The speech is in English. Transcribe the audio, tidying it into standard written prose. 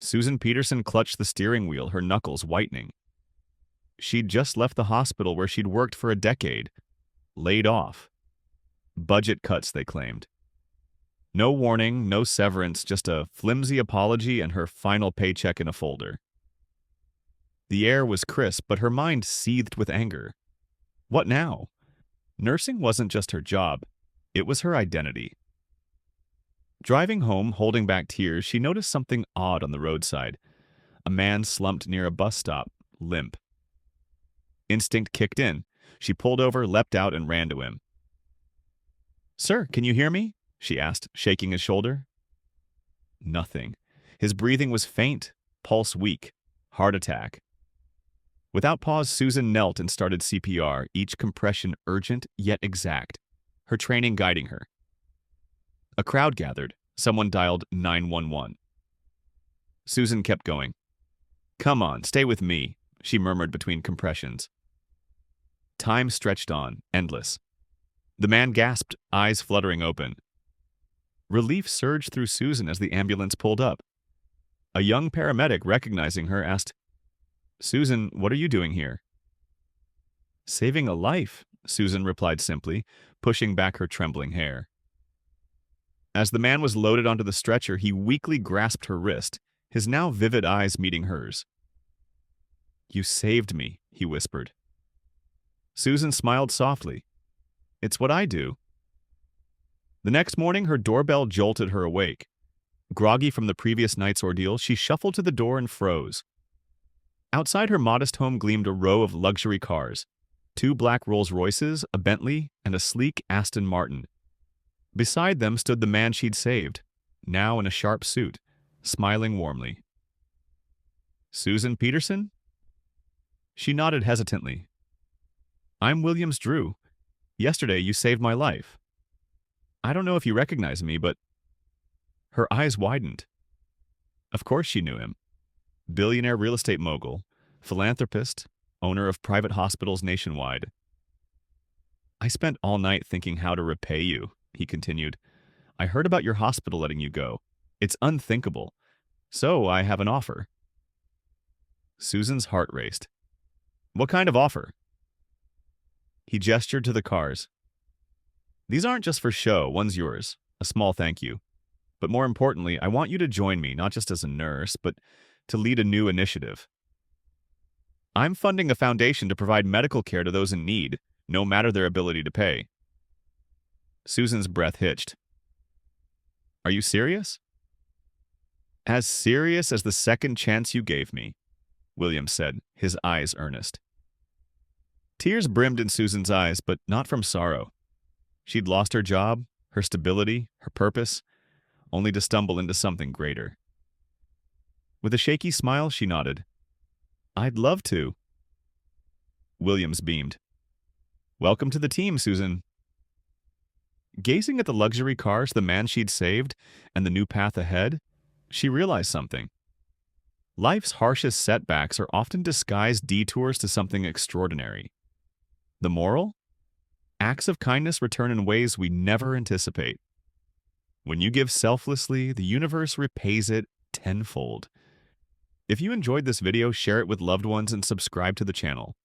Susan Peterson clutched the steering wheel, her knuckles whitening. She'd just left the hospital where she'd worked for a decade. Laid off. Budget cuts, they claimed. No warning, no severance, just a flimsy apology and her final paycheck in a folder. The air was crisp, but her mind seethed with anger. What now? Nursing wasn't just her job. It was her identity. Driving home, holding back tears, she noticed something odd on the roadside. A man slumped near a bus stop, limp. Instinct kicked in. She pulled over, leapt out, and ran to him. "Sir, can you hear me?" she asked, shaking his shoulder. Nothing. His breathing was faint, pulse weak. Heart attack. Without pause, Susan knelt and started CPR, each compression urgent yet exact, her training guiding her. A crowd gathered. Someone dialed 911. Susan kept going. "Come on, stay with me," she murmured between compressions. Time stretched on, endless. The man gasped, eyes fluttering open. Relief surged through Susan as the ambulance pulled up. A young paramedic, recognizing her, asked, "Susan, what are you doing here?" "Saving a life," Susan replied simply, pushing back her trembling hair. As the man was loaded onto the stretcher, he weakly grasped her wrist, his now vivid eyes meeting hers. "You saved me," he whispered. Susan smiled softly. "It's what I do." The next morning, her doorbell jolted her awake. Groggy from the previous night's ordeal, she shuffled to the door and froze. Outside her modest home gleamed a row of luxury cars, 2 black Rolls-Royces, a Bentley, and a sleek Aston Martin. Beside them stood the man she'd saved, now in a sharp suit, smiling warmly. "Susan Peterson?" She nodded hesitantly. "I'm Williams Drew. Yesterday you saved my life. I don't know if you recognize me, but—" Her eyes widened. Of course she knew him. Billionaire real estate mogul, philanthropist, owner of private hospitals nationwide. "I spent all night thinking how to repay you," he continued. "I heard about your hospital letting you go. It's unthinkable. So I have an offer." Susan's heart raced. "What kind of offer?" He gestured to the cars. "These aren't just for show. One's yours. A small thank you. But more importantly, I want you to join me, not just as a nurse, but to lead a new initiative. I'm funding a foundation to provide medical care to those in need, no matter their ability to pay." Susan's breath hitched. "Are you serious?" "As serious as the second chance you gave me," Williams said, his eyes earnest. Tears brimmed in Susan's eyes, but not from sorrow. She'd lost her job, her stability, her purpose, only to stumble into something greater. With a shaky smile, she nodded. "I'd love to." Williams beamed. "Welcome to the team, Susan." Gazing at the luxury cars, the man she'd saved, and the new path ahead, she realized something. Life's harshest setbacks are often disguised detours to something extraordinary. The moral? Acts of kindness return in ways we never anticipate. When you give selflessly, the universe repays it tenfold. If you enjoyed this video, share it with loved ones and subscribe to the channel.